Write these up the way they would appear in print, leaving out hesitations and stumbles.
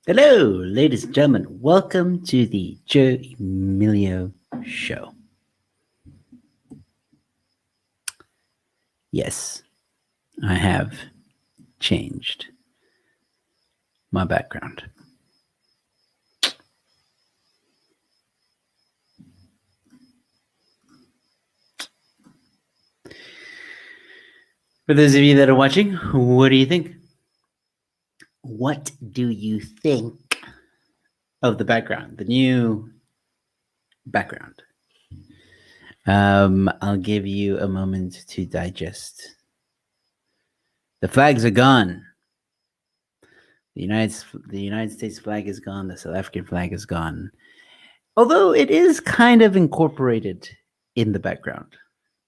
Hello, ladies and gentlemen. Welcome to the Joe Emilio Show. Yes, I have changed my background. For those of you that are watching, what do you think? What do you think of the background, the new background? I'll give you a moment to digest. The flags are gone. The United States flag is gone. The South African flag is gone. Although it is kind of incorporated in the background,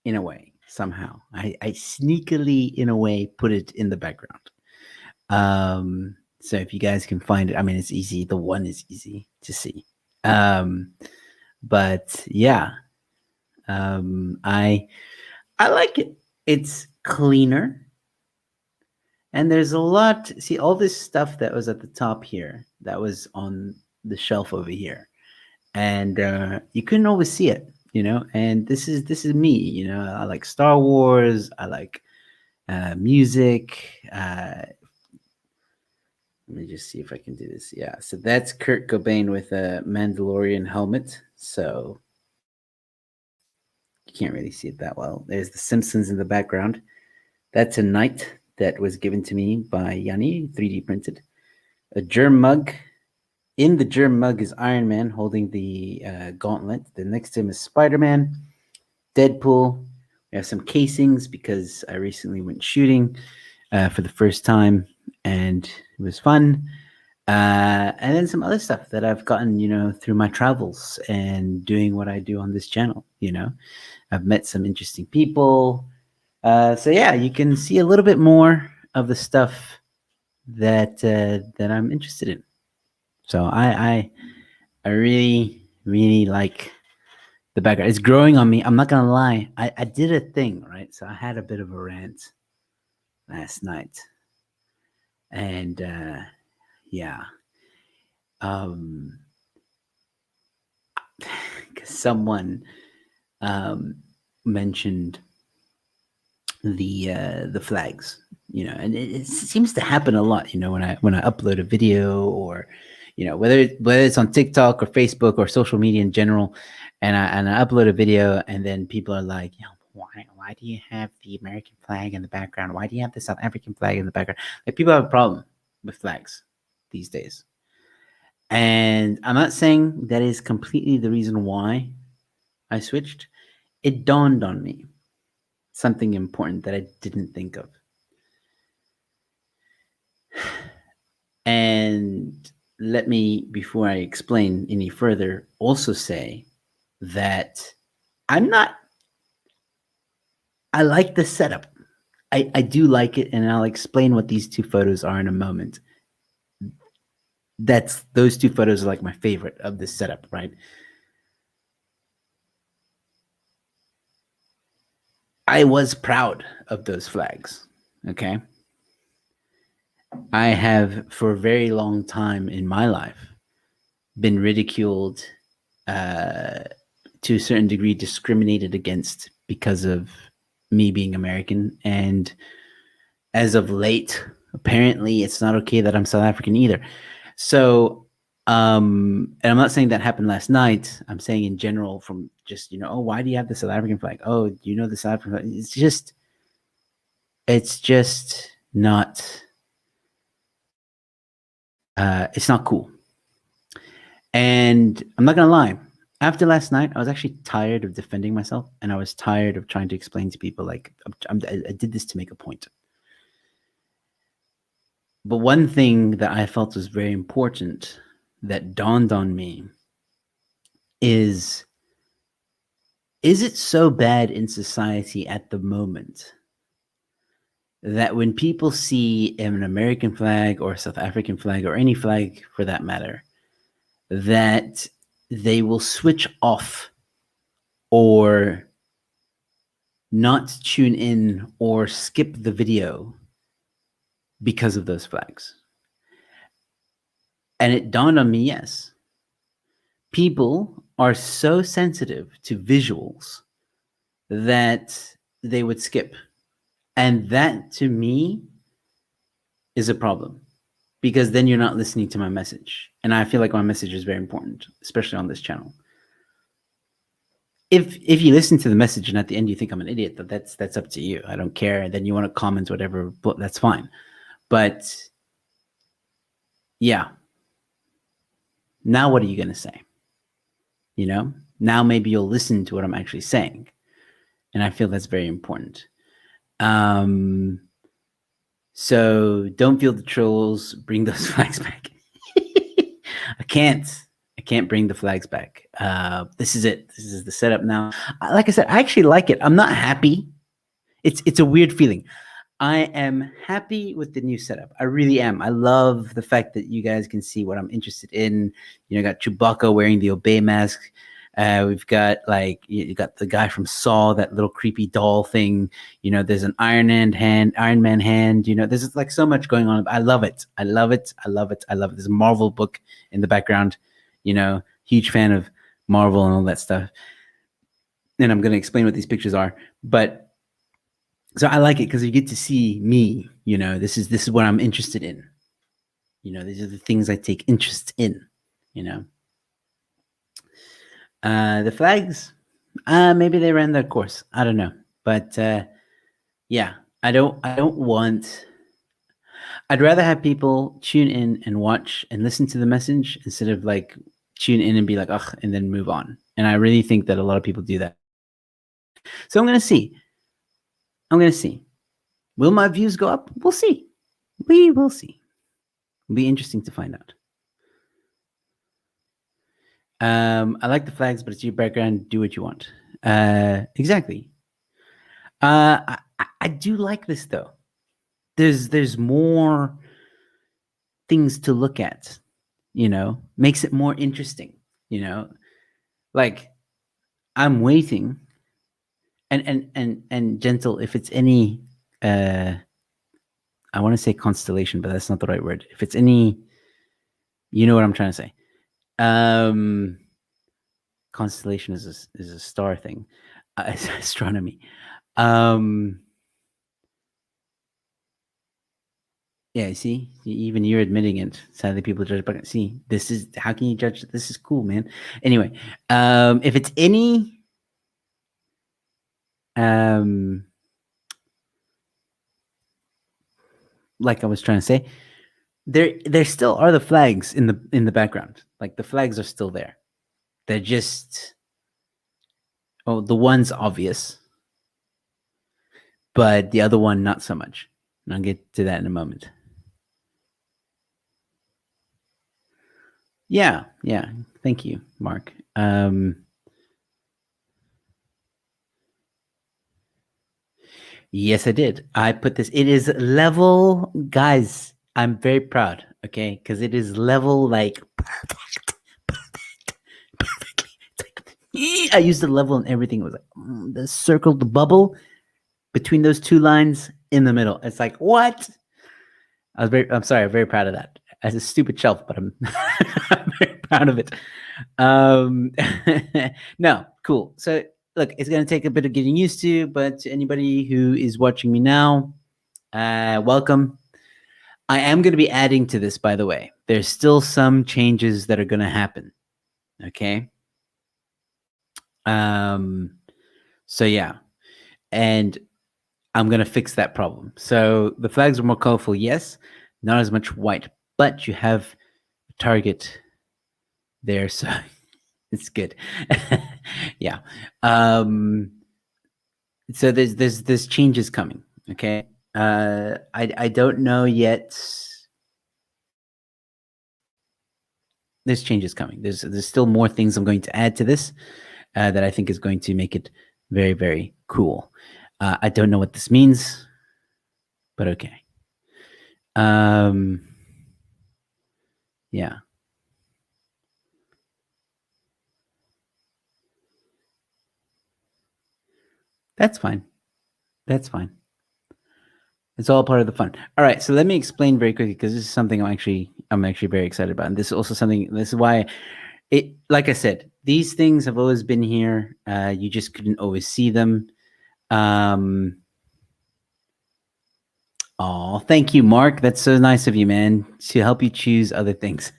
in a way, somehow. I sneakily, in a way, put it in the background. So if you guys can find it, I mean, it's easy. The one is easy to see. But yeah, I like it. It's cleaner. And there's a lot. See, all this stuff that was at the top here, that was on the shelf over here, and you couldn't always see it, And this is me, I like Star Wars. I like music. Let me just see if I can do this. Yeah, so that's Kurt Cobain with a Mandalorian helmet. So you can't really see it that well. There's The Simpsons in the background. That's a knight that was given to me by Yanni, 3D printed. A germ mug. In the germ mug is Iron Man holding the gauntlet. The next to him is Spider-Man, Deadpool. We have some casings because I recently went shooting for the first time, and it was fun. And then some other stuff that I've gotten, through my travels and doing what I do on this channel. I've met some interesting people. So yeah, you can see a little bit more of the stuff that I'm interested in. So I really really like the background. It's growing on me. I'm not gonna lie. I did a thing, right? So I had a bit of a rant last night, and yeah, um, someone mentioned the flags, and it seems to happen a lot, when I upload a video, or whether it's on TikTok or Facebook or social media in general, and I upload a video, and then people are like, why do you have the American flag in the background? Why do you have the South African flag in the background? Like, people have a problem with flags these days. And I'm not saying that is completely the reason why I switched. It dawned on me something important that I didn't think of. And let me, before I explain any further, also say that I like the setup. I do like it, and I'll explain what these two photos are in a moment. Those two photos are like my favorite of this setup, right? I was proud of those flags, okay? I have, for a very long time in my life, been ridiculed, to a certain degree, discriminated against because of me being American. And as of late, apparently it's not okay that I'm South African either. So, and I'm not saying that happened last night. I'm saying in general, from just, oh, why do you have the South African flag? Oh, do you know the South African flag? It's just not, it's not cool. And I'm not gonna lie, after last night, I was actually tired of defending myself, and I was tired of trying to explain to people, like, I did this to make a point. But one thing that I felt was very important that dawned on me is it so bad in society at the moment that when people see an American flag or a South African flag, or any flag for that matter, that they will switch off or not tune in or skip the video because of those flags? And it dawned on me, yes, people are so sensitive to visuals that they would skip. And that to me is a problem because then you're not listening to my message. And I feel like my message is very important, especially on this channel. If you listen to the message and at the end you think I'm an idiot, that's up to you. I don't care. And then you want to comment whatever, that's fine. But yeah, now what are you going to say? You know, now maybe you'll listen to what I'm actually saying. And I feel that's very important. So don't feel the trolls. Bring those flags back. I can't bring the flags back. This is it. This is the setup now. Like I said, I actually like it. I'm not happy. It's a weird feeling. I am happy with the new setup. I really am. I love the fact that you guys can see what I'm interested in. You know, got Chewbacca wearing the Obey mask. We've got like you got the guy from Saw, that little creepy doll thing. You know, there's an Iron Man hand. You know, there's like so much going on. I love it. I love it. I love it. I love it. There's a Marvel book in the background. You know, huge fan of Marvel and all that stuff. And I'm going to explain what these pictures are, but so I like it because you get to see me. You know, this is what I'm interested in. You know, these are the things I take interest in. You know, the flags, maybe they ran their course. I don't know, but yeah, I don't want. I'd rather have people tune in and watch and listen to the message instead of like tune in and be like, ugh, and then move on. And I really think that a lot of people do that. So I'm gonna see. I'm gonna see. Will my views go up? We'll see. We will see. It'll be interesting to find out. I like the flags, but it's your background. Do what you want. Exactly. I do like this though. There's more things to look at. You know, makes it more interesting. You know, like I'm waiting, and gentle. If it's any, I want to say constellation, but that's not the right word. If it's any, you know what I'm trying to say. Constellation is a star thing, astronomy. Yeah, see, even you're admitting it. Sadly, people judge. But see, this is how can you judge? This is cool, man. Anyway, if it's any, like I was trying to say, there still are the flags in the background. Like the flags are still there. They're just, oh, the one's obvious, but the other one not so much. And I'll get to that in a moment. Yeah, yeah. Thank you, Mark. Yes, I did. I put this. It is level, guys. I'm very proud. Okay, because it is level like perfect, perfectly. I used the level and everything. It was like the circle, the bubble between those two lines in the middle. It's like what? I'm sorry. I'm very proud of that. As a stupid shelf, but I'm, I'm very proud of it. Um, no, cool. So look, it's gonna take a bit of getting used to, but to anybody who is watching me now, welcome. I am going to be adding to this, by the way. There's still some changes that are going to happen. Okay. Um, so yeah, and I'm going to fix that problem. So the flags are more colorful, yes, not as much white, but you have a target there, so it's good. Yeah. So there's changes coming. Okay. I don't know yet. There's changes coming. There's still more things I'm going to add to this that I think is going to make it very, very cool. I don't know what this means, but okay. Yeah, that's fine. That's fine. It's all part of the fun. All right, so let me explain very quickly because this is something I'm actually very excited about, and this is also something. This is why it. Like I said, these things have always been here. You just couldn't always see them. Um, oh, thank you, Mark. That's so nice of you, man, to help you choose other things.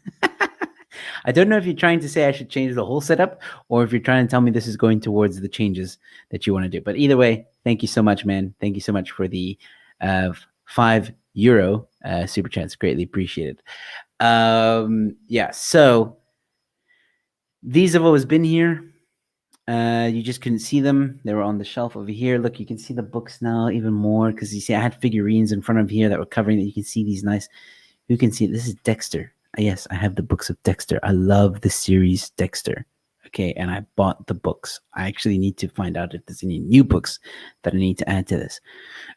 I don't know if you're trying to say I should change the whole setup or if you're trying to tell me this is going towards the changes that you want to do. But either way, thank you so much, man. Thank you so much for the uh, €5 super chats. Greatly appreciated. Yeah, so these have always been here. You just couldn't see them. They were on the shelf over here. Look, you can see the books now even more because you see I had figurines in front of here that were covering that. You can see these nice. You can see this is Dexter. Yes, I have the books of Dexter. I love the series Dexter. Okay, and I bought the books. I actually need to find out if there's any new books that I need to add to this.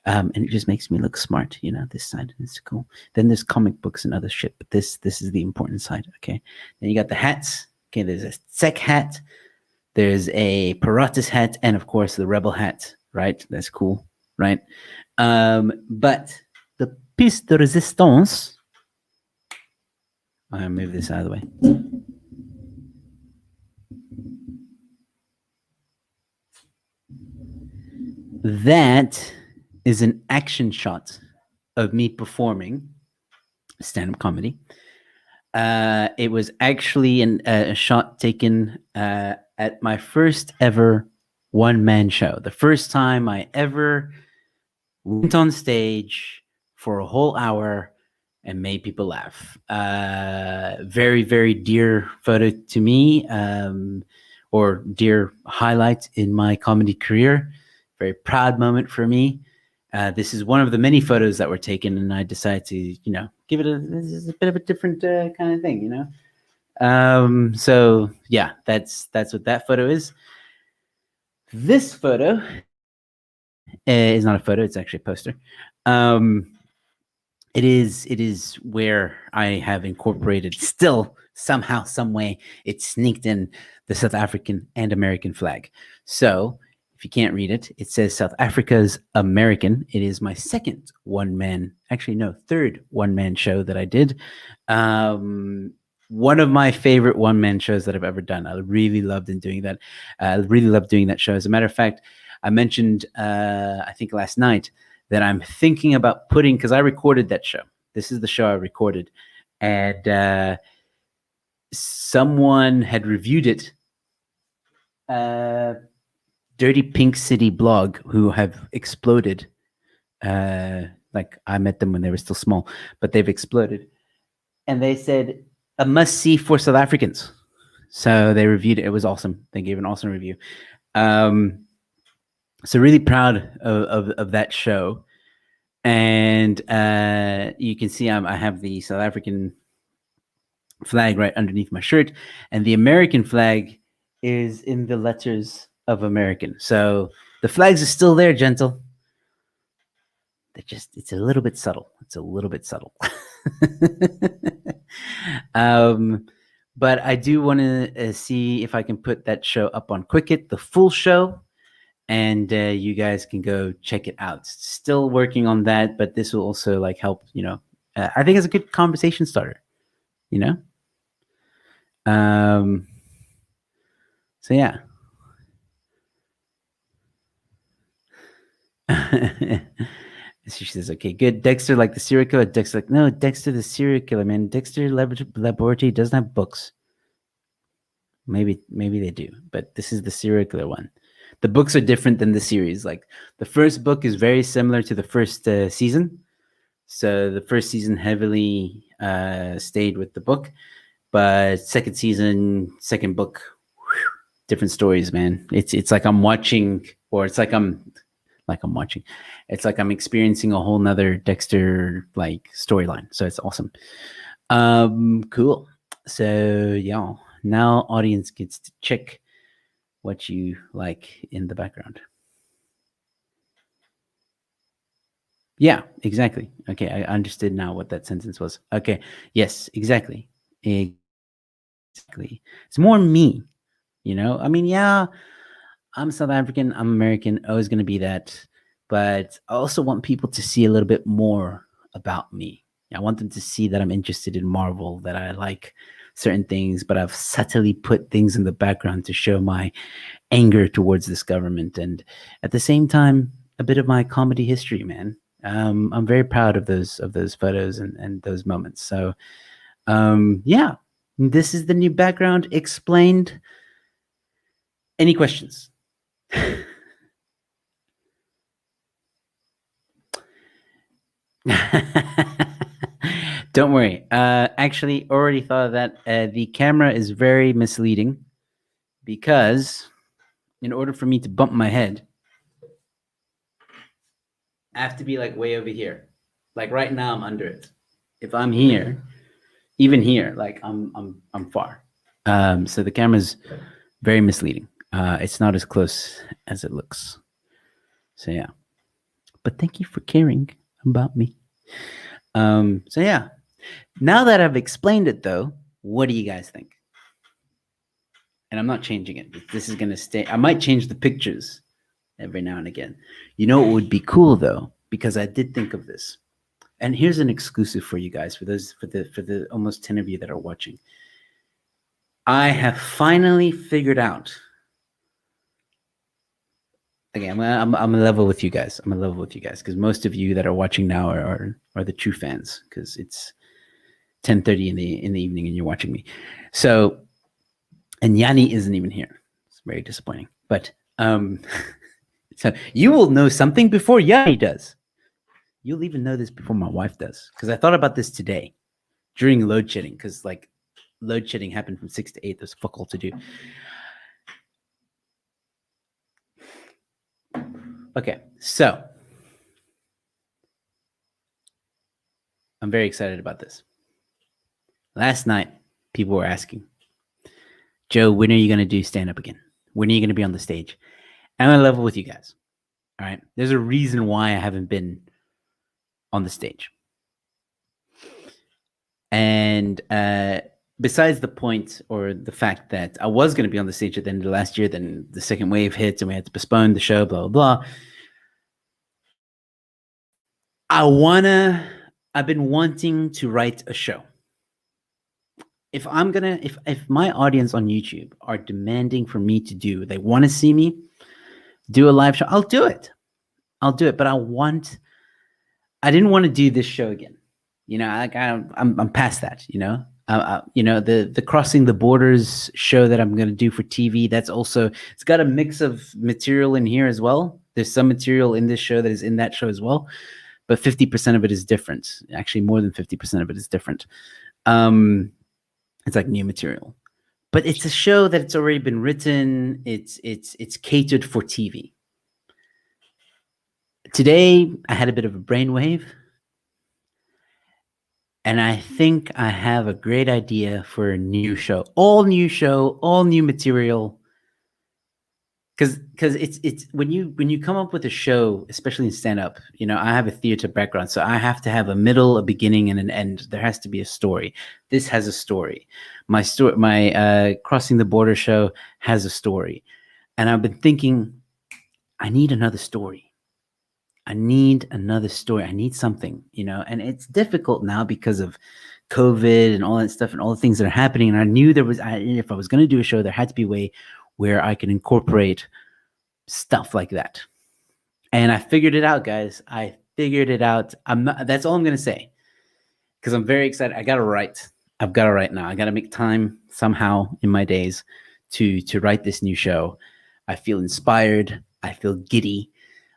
And it just makes me look smart, this side. It's cool. Then there's comic books and other shit, but this is the important side, okay? Then you got the hats. Okay, there's a Sec hat, there's a Paratus hat, and of course the Rebel hat, right? That's cool, right? But the piece de resistance, I'm gonna move this out of the way. That is an action shot of me performing stand-up comedy. It was actually a shot taken at my first ever one-man show. The first time I ever went on stage for a whole hour and made people laugh. Very, very dear photo to me, or dear highlight in my comedy career. Very proud moment for me. This is one of the many photos that were taken, and I decided to, give it this is a bit of a different kind of thing, So yeah, that's what that photo is. This photo is not a photo; it's actually a poster. It is where I have incorporated still somehow, some way, it sneaked in the South African and American flag. So if you can't read it, it says South Africa's American. It is my second third one-man show that I did. One of my favorite one-man shows that I've ever done. I really loved doing that. I really loved doing that show. As a matter of fact, I mentioned, I think last night, that I'm thinking about putting, because I recorded that show. This is the show I recorded. And someone had reviewed it. Dirty Pink City blog, who have exploded. Like I met them when they were still small, but they've exploded. And they said, a must-see for South Africans. So they reviewed it. It was awesome. They gave an awesome review. So really proud of that show. And you can see I have the South African flag right underneath my shirt, and the American flag is in the letters of American. So the flags are still there, gentle. It's a little bit subtle. It's a little bit subtle. But I do want to see if I can put that show up on Quicket, the full show, and you guys can go check it out. Still working on that, but this will also help. I think it's a good conversation starter. So yeah. She says, okay, good. Dexter, like the serial killer. Dexter, like, no, Dexter, the serial killer, man. Dexter Laboratory doesn't have books. Maybe they do, but this is the serial killer one. The books are different than the series. Like the first book is very similar to the first season. So the first season heavily stayed with the book, but second season, second book, different stories, man. It's like I'm watching, or it's like I'm watching. It's like I'm experiencing a whole nother Dexter storyline. So it's awesome. Cool. So yeah, now audience gets to check what you like in the background. Yeah, exactly. Okay, I understood now what that sentence was. Okay, yes, exactly. Exactly. It's more me, I mean, yeah, I'm South African, I'm American, always going to be that. but I also want people to see a little bit more about me. I want them to see that I'm interested in Marvel, that I like certain things, but I've subtly put things in the background to show my anger towards this government, and at the same time, a bit of my comedy history, man. I'm very proud of those photos and those moments. So, yeah, this is the new background explained. Any questions? Don't worry. Actually, already thought of that. The camera is very misleading because in order for me to bump my head, I have to be like way over here. Like right now, I'm under it. If I'm here, even here, like I'm far. So the camera's very misleading. It's not as close as it looks. So yeah. But thank you for caring about me. So yeah. Now that I've explained it though, what do you guys think? And I'm not changing it. This is gonna stay. I might change the pictures every now and again. You know what would be cool though? Because I did think of this. And here's an exclusive for you guys, for the almost 10 of you that are watching. I have finally figured out. Okay, I'm a level with you guys. I'm a level with you guys because most of you that are watching now are the true fans because it's 10:30 in the evening and you're watching me. So, and Yanni isn't even here. It's very disappointing. But so you will know something before Yanni does. You'll even know this before my wife does because I thought about this today during load shedding because like load shedding happened from 6 to 8. There's fuck all to do. Okay, so I'm very excited about this. Last night, people were asking, Joe, when are you going to do stand up again? When are you going to be on the stage? I'm on a level with you guys. All right. There's a reason why I haven't been on the stage. And besides the point or the fact that I was going to be on the stage at the end of last year, then the second wave hit and we had to postpone the show, blah, blah, blah. I've been wanting to write a show. If my audience on YouTube are demanding for me to do, they want to see me do a live show, I'll do it. But I didn't want to do this show again. You know, like I'm past that. You know, the Crossing the Borders show that I'm going to do for TV. That's also, it's got a mix of material in here as well. There's some material in this show that is in that show as well, but 50% of it is different. Actually, more than 50% of it is different. It's like new material, but it's a show that it's already been written. It's catered for TV. Today, I had a bit of a brainwave, and I think I have a great idea for a new show, all new material. Because it's when you come up with a show, especially in stand up, you know, I have a theater background, so I have to have a middle, a beginning, and an end. There has to be a story. This has a story. My Crossing the Border show has a story, and I've been thinking, I need another story. I need something, you know, and it's difficult now because of COVID and all that stuff and all the things that are happening. And I knew if I was going to do a show, there had to be a way where I can incorporate stuff like that. And I figured it out, guys. I figured it out. That's all I'm going to say because I'm very excited. I've got to write now. I got to make time somehow in my days to write this new show. I feel inspired. I feel giddy.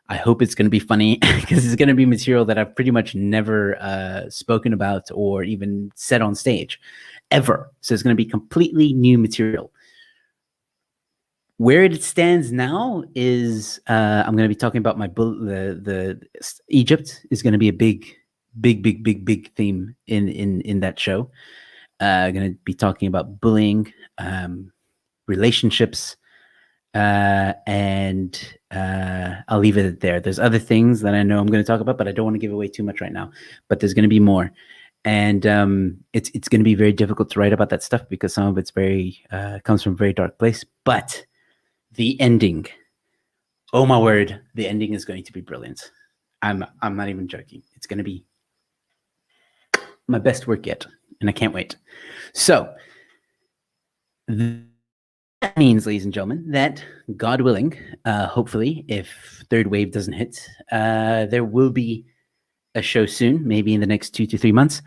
I hope it's going to be funny because it's going to be material that I've pretty much never spoken about or even said on stage ever. So it's going to be completely new material. Where it stands now is I'm going to be talking about the Egypt is going to be a big theme in that show. I'm going to be talking about bullying, relationships, and I'll leave it there. There's other things that I know I'm going to talk about, but I don't want to give away too much right now. But there's going to be more, and it's going to be very difficult to write about that stuff because some of it's very comes from a very dark place. But the ending Oh my word, the ending is going to be brilliant. I'm not even joking. It's going to be my best work yet, and I can't wait. So that means, ladies and gentlemen, that God willing, hopefully, if third wave doesn't hit, there will be a show soon, maybe in the next 2 to 3 months,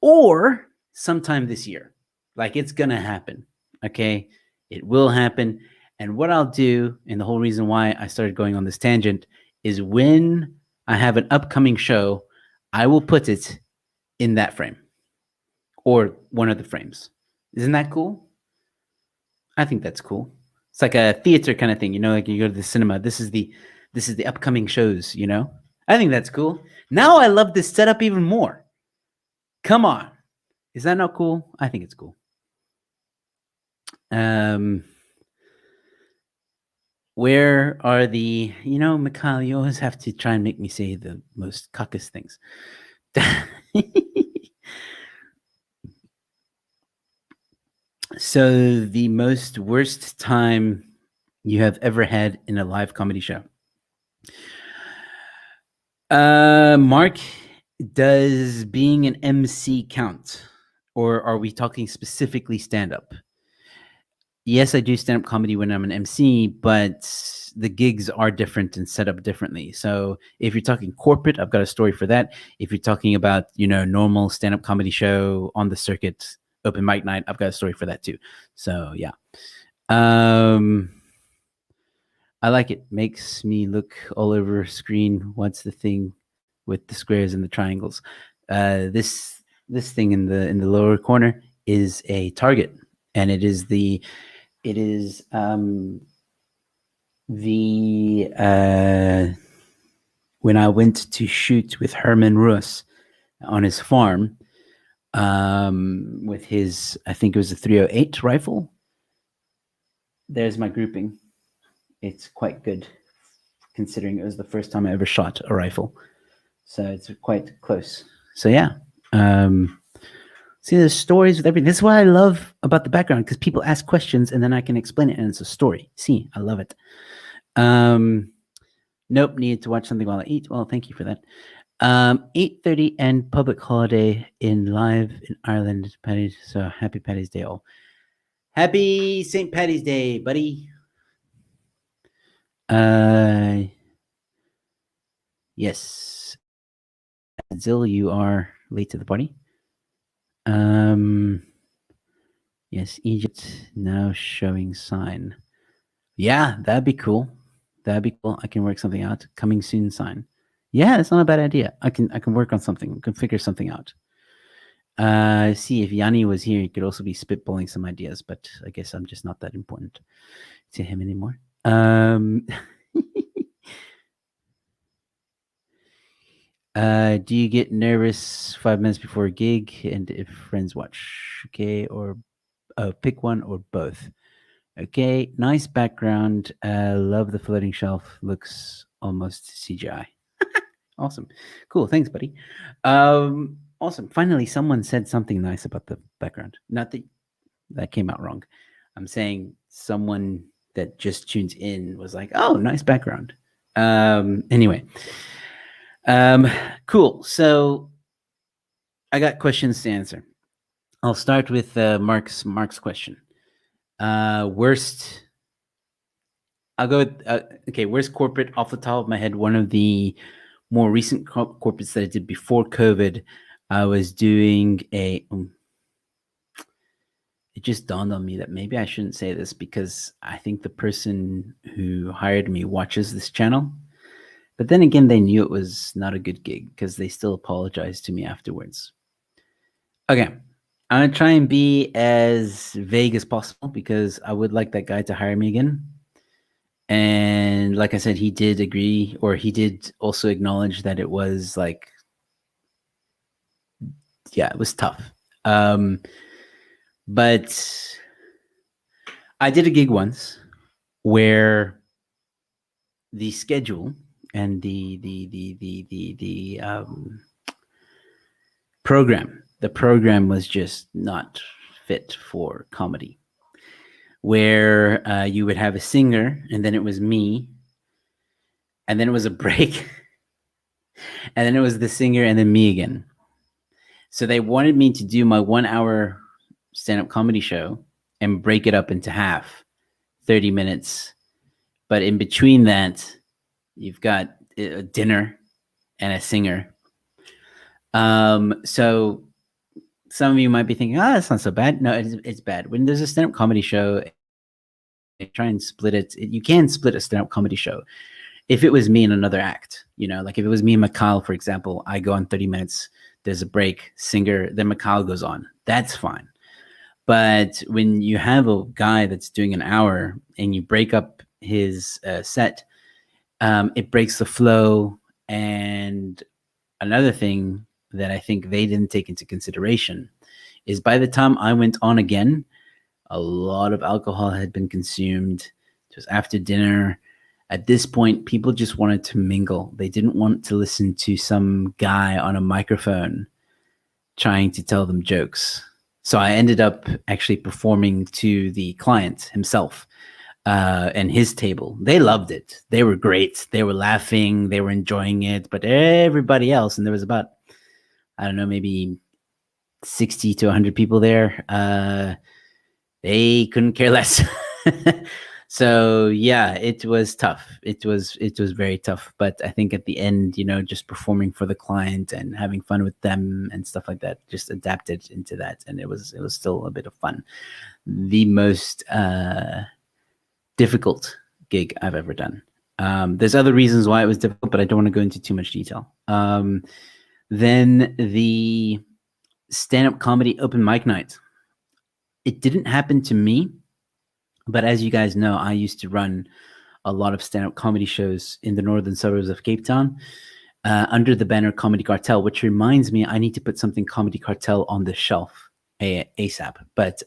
or sometime this year. Like, it's gonna happen. Okay, it will happen. And what I'll do, and the whole reason why I started going on this tangent, is when I have an upcoming show, I will put it in that frame or one of the frames. Isn't that cool? I think that's cool. It's like a theater kind of thing, like you go to the cinema. This is the upcoming shows, I think that's cool. Now I love this setup even more. Come on. Is that not cool? I think it's cool. Where are the, Mikhail, you always have to try and make me say the most cuckest things. So, the most worst time you have ever had in a live comedy show? Mark, does being an MC count? Or are we talking specifically stand-up? Yes, I do stand-up comedy when I'm an MC, but the gigs are different and set up differently. So if you're talking corporate, I've got a story for that. If you're talking about, normal stand-up comedy show on the circuit, open mic night, I've got a story for that too. So yeah. I like it. Makes me look all over screen. What's the thing with the squares and the triangles? This thing in the lower corner is a target, and it is when I went to shoot with Herman Russ on his farm, with his, I think it was a 308 rifle. There's my grouping. It's quite good, considering it was the first time I ever shot a rifle. So it's quite close. So yeah. See, there's stories with everything. This is what I love about the background, because people ask questions and then I can explain it and it's a story. See, I love it. Nope, needed to watch something while I eat. Well, thank you for that. 8:30 and public holiday in live in Ireland. Paddy's, so happy Paddy's Day all. Happy St. Paddy's Day, buddy. Yes. Zill, you are late to the party. Yes, Egypt now showing sign. Yeah, that'd be cool. That'd be cool. I can work something out. Coming soon sign. Yeah, it's not a bad idea. I can work on something. I can figure something out. See, if Yanni was here, he could also be spitballing some ideas, but I guess I'm just not that important to him anymore. Do you get nervous 5 minutes before a gig, and if friends watch? Okay, or pick one or both. Okay, nice background. Love the floating shelf. Looks almost CGI. Awesome. Cool. Thanks, buddy. Awesome. Finally, someone said something nice about the background. Not that came out wrong. I'm saying someone that just tunes in was like, "Oh, nice background." Anyway. Cool. So I got questions to answer. I'll start with Mark's question. Worst. I'll go with okay. Worst corporate off the top of my head. One of the more recent corporates that I did before COVID, I was doing a. It just dawned on me that maybe I shouldn't say this, because I think the person who hired me watches this channel. But then again, they knew it was not a good gig, because they still apologized to me afterwards. Okay. I'm going to try and be as vague as possible, because I would like that guy to hire me again. And like I said, he did agree, or he did also acknowledge that it was like, yeah, it was tough. But I did a gig once where the schedule and the program was just not fit for comedy, where you would have a singer, and then it was me, and then it was a break, and then it was the singer, and then me again. So they wanted me to do my 1 hour stand-up comedy show and break it up into half, 30 minutes. But in between that, you've got a dinner and a singer. So some of you might be thinking, oh, that's not so bad. No, it's bad. When there's a stand-up comedy show, try and split it. You can split a stand-up comedy show. If it was me in another act, like if it was me and Mikhail, for example, I go on 30 minutes, there's a break, singer, then Mikhail goes on. That's fine. But when you have a guy that's doing an hour and you break up his set, it breaks the flow. And another thing that I think they didn't take into consideration is by the time I went on again, a lot of alcohol had been consumed. It was after dinner. At this point, people just wanted to mingle. They didn't want to listen to some guy on a microphone trying to tell them jokes. So I ended up actually performing to the client himself and his table. They loved it. They were great. They were laughing. They were enjoying it. But everybody else, and there was about, I don't know, maybe 60 to 100 people there, they couldn't care less. So yeah, it was tough. It was very tough. But I think at the end, just performing for the client and having fun with them and stuff like that, just adapted into that, and it was still a bit of fun. The most difficult gig I've ever done. There's other reasons why it was difficult, but I don't want to go into too much detail. Then the stand-up comedy open mic night. It didn't happen to me. But as you guys know, I used to run a lot of stand-up comedy shows in the northern suburbs of Cape Town under the banner Comedy Cartel, which reminds me I need to put something Comedy Cartel on the shelf ASAP. But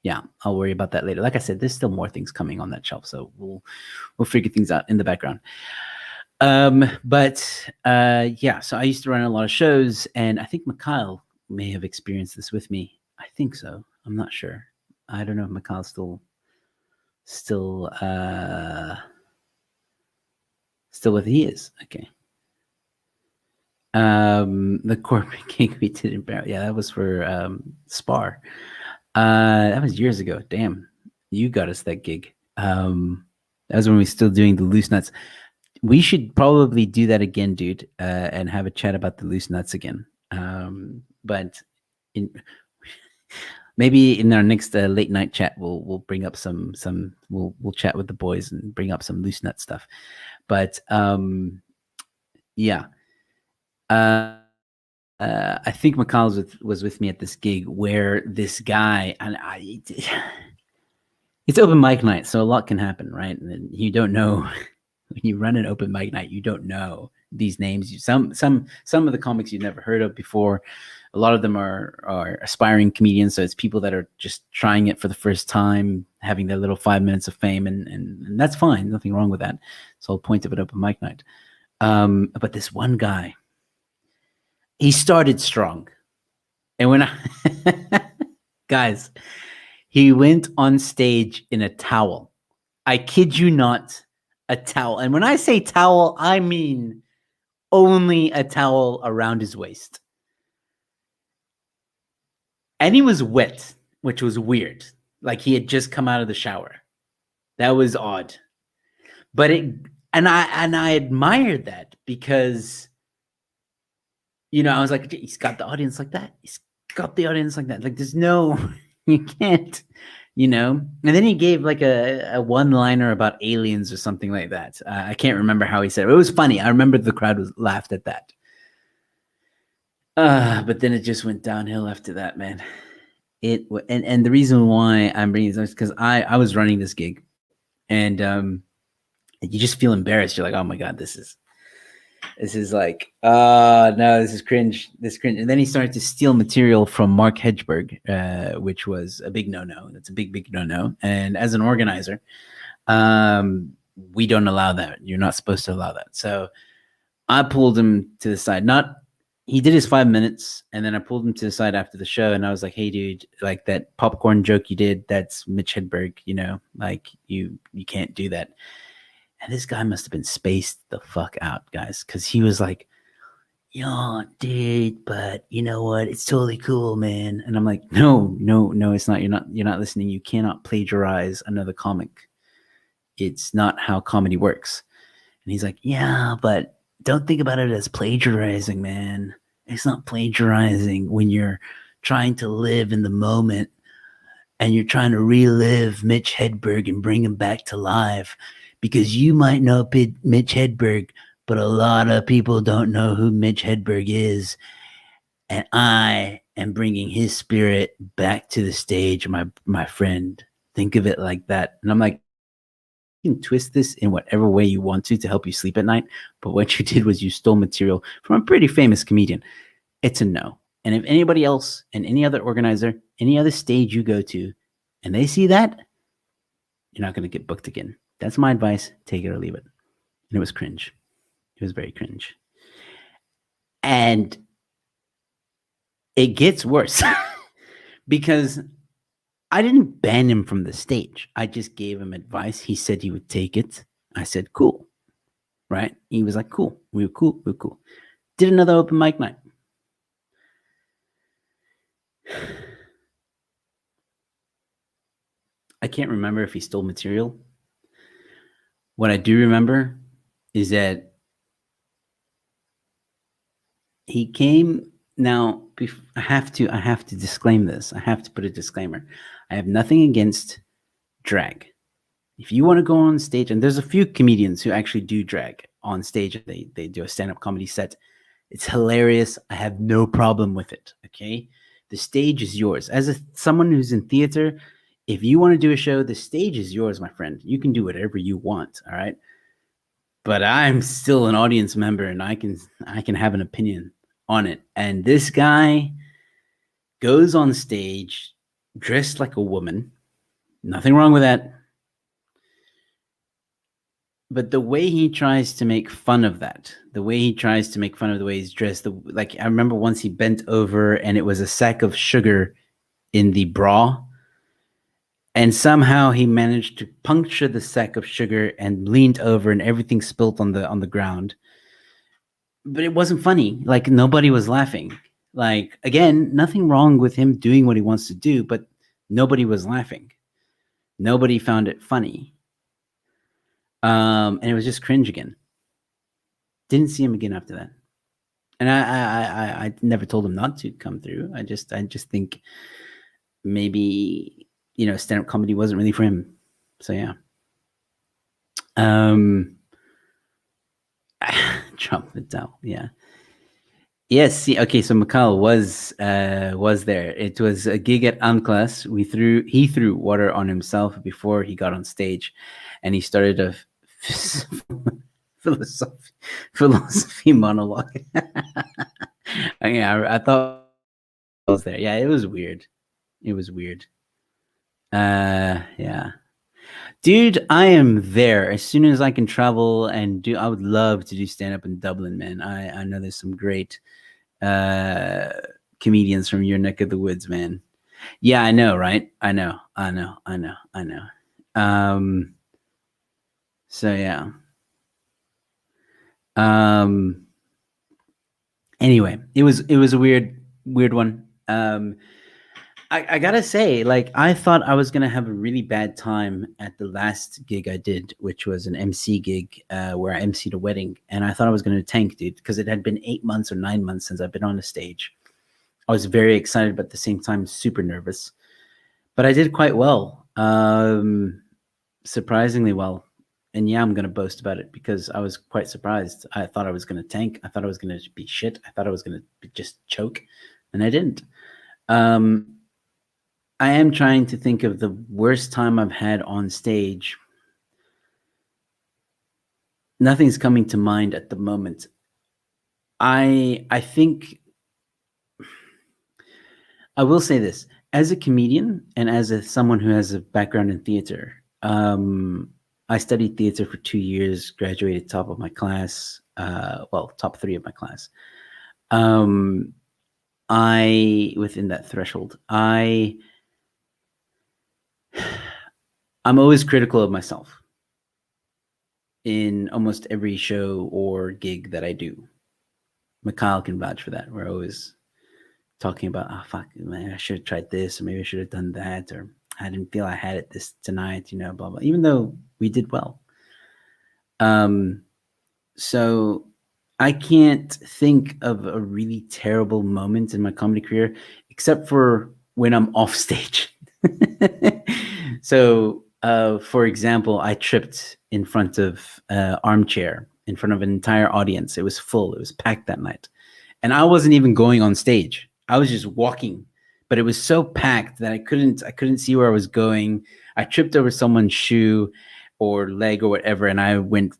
yeah, I'll worry about that later. Like I said, there's still more things coming on that shelf, so we'll figure things out in the background. But yeah, so I used to run a lot of shows, and I think Mikhail may have experienced this with me. I think so. I'm not sure. I don't know if Mikhail's still with he is. Okay. The corporate gig we did in Barrow. Yeah, that was for Spar. That was years ago. Damn, you got us that gig. That was when we were still doing the loose nuts. We should probably do that again, dude, and have a chat about the loose nuts again. But maybe in our next late night chat, we'll bring up some we'll chat with the boys and bring up some loose nut stuff. But yeah, I think Mikhail was with me at this gig where this guy, and it's open mic night, so a lot can happen, right? And you don't know when you run an open mic night, you don't know these names. Some of the comics you've never heard of before. A lot of them are aspiring comedians, so it's people that are just trying it for the first time, having their little 5 minutes of fame, and that's fine. Nothing wrong with that. It's the whole point of an open mic night. But this one guy, he started strong, and when guys, he went on stage in a towel. I kid you not, a towel. And when I say towel, I mean only a towel around his waist. And he was wet, which was weird. Like he had just come out of the shower. That was odd. But I admired that because, I was like, he's got the audience like that. He's got the audience like that. Like there's no, you can't, And then he gave like a one-liner about aliens or something like that. I can't remember how he said it. It was funny. I remember the crowd laughed at that. But then it just went downhill after that, man. And the reason why I'm bringing this up is because I was running this gig, and you just feel embarrassed. You're like, oh my god, this is like, no, this is cringe. And then he started to steal material from Mark Hedgeberg, which was a big no-no. That's a big no-no. And as an organizer, we don't allow that. You're not supposed to allow that. So I pulled him to the side. He did his 5 minutes, and then I pulled him to the side after the show, and I was like, hey, dude, like that popcorn joke you did, that's Mitch Hedberg, like you can't do that. And this guy must have been spaced the fuck out, guys, because he was like, yo, dude, but you know what? It's totally cool, man. And I'm like, no, it's not. You're not listening. You cannot plagiarize another comic. It's not how comedy works. And he's like, yeah, but don't think about it as plagiarizing, man. It's not plagiarizing when you're trying to live in the moment and you're trying to relive Mitch Hedberg and bring him back to life, because you might know Mitch Hedberg, but a lot of people don't know who Mitch Hedberg is. And I am bringing his spirit back to the stage, my friend. Think of it like that. And I'm like, you can twist this in whatever way you want to help you sleep at night. But what you did was you stole material from a pretty famous comedian. It's a no. And if anybody else and any other organizer, any other stage you go to, and they see that, you're not going to get booked again. That's my advice. Take it or leave it. And it was cringe. It was very cringe. And it gets worse because I didn't ban him from the stage. I just gave him advice. He said he would take it. I said, cool. Right? He was like, cool. We were cool. We were cool. Did another open mic night. I can't remember if he stole material. What I do remember is that he came. Now, I have to disclaim this. I have to put a disclaimer. I have nothing against drag. If you want to go on stage, and there's a few comedians who actually do drag on stage, they do a stand-up comedy set. It's hilarious. I have no problem with it. Okay, the stage is yours. As someone who's in theater, if you want to do a show, the stage is yours, my friend. You can do whatever you want. All right. But I'm still an audience member, and I can have an opinion on it. And this guy goes on stage dressed like a woman. Nothing wrong with that. But the way he tries to make fun of that, the way he tries to make fun of the way he's dressed, like I remember once he bent over and it was a sack of sugar in the bra, and somehow he managed to puncture the sack of sugar and leaned over and everything spilt on the ground. But it wasn't funny. Like nobody was laughing. Like again, nothing wrong with him doing what he wants to do, but nobody was laughing. Nobody found it funny. And it was just cringe again. Didn't see him again after that. And I never told him not to come through. I just think maybe stand-up comedy wasn't really for him. So yeah. Drop the towel. Yeah. Yes. See, okay. So Mikhail was there. It was a gig at Unclass. He threw water on himself before he got on stage, and he started a philosophy monologue. Yeah, I thought I was there. Yeah, it was weird. Yeah. Dude, I am there as soon as I can travel and I would love to do stand up in Dublin, man. I know there's some great comedians from your neck of the woods, man. Yeah, I know, right? I know. So yeah. Anyway, it was a weird one. I gotta say, like, I thought I was gonna have a really bad time at the last gig I did, which was an MC gig where I emceed a wedding, and I thought I was gonna tank, dude, because it had been 8 months or 9 months since I've been on a stage. I was very excited, but at the same time, super nervous. But I did quite well, surprisingly well. And yeah, I'm gonna boast about it because I was quite surprised. I thought I was gonna tank. I thought I was gonna be shit. I thought I was gonna just choke, and I didn't. I am trying to think of the worst time I've had on stage. Nothing's coming to mind at the moment. I think I will say this. As a comedian and as someone who has a background in theater, I studied theater for 2 years, graduated top of my class, top 3 of my class. Within that threshold, I'm always critical of myself. in almost every show or gig that I do. Mikhail can vouch for that. We're always talking about, oh fuck, man, I should have tried this, or maybe I should have done that, or I didn't feel I had it this tonight, blah blah. Even though we did well. So I can't think of a really terrible moment in my comedy career, except for when I'm off stage. So, for example, I tripped in front of armchair, in front of an entire audience. It was full. It was packed that night. And I wasn't even going on stage. I was just walking, but it was so packed that I couldn't see where I was going. I tripped over someone's shoe or leg or whatever, and I went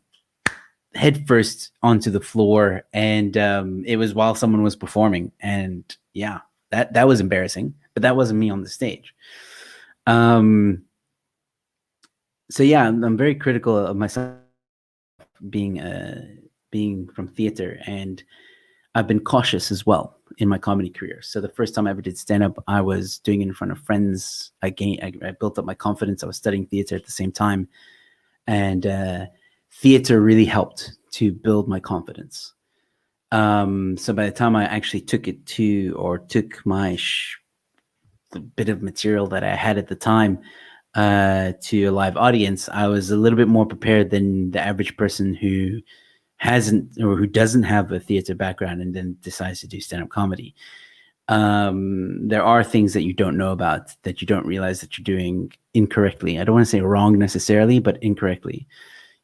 head first onto the floor, and it was while someone was performing. And yeah, that was embarrassing, but that wasn't me on the stage. So yeah, I'm very critical of myself being from theater, and I've been cautious as well in my comedy career. So the first time I ever did stand up, I was doing it in front of friends. I built up my confidence. I was studying theater at the same time, and theater really helped to build my confidence. So by the time I actually took my bit of material that I had at the time to a live audience, I was a little bit more prepared than the average person who hasn't or who doesn't have a theater background and then decides to do stand-up comedy. There are things that you don't know about, that you don't realize that you're doing incorrectly. I don't want to say wrong necessarily, but incorrectly.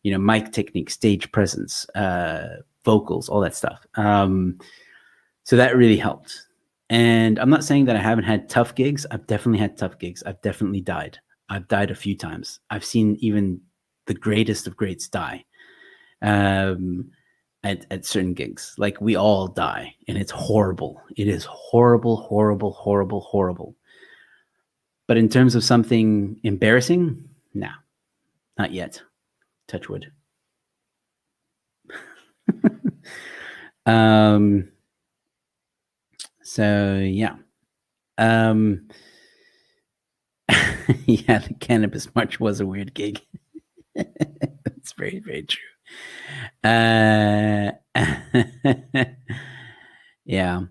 Mic technique, stage presence, vocals, all that stuff. So that really helped. And I'm not saying that I haven't had tough gigs. I've definitely had tough gigs. I've definitely died. I've died a few times. I've seen even the greatest of greats die at certain gigs. Like, we all die, and it's horrible. It is horrible, horrible, horrible, horrible. But in terms of something embarrassing, nah, not yet. Touch wood. So yeah. Yeah, the Cannabis March was a weird gig. That's very, very true. Yeah.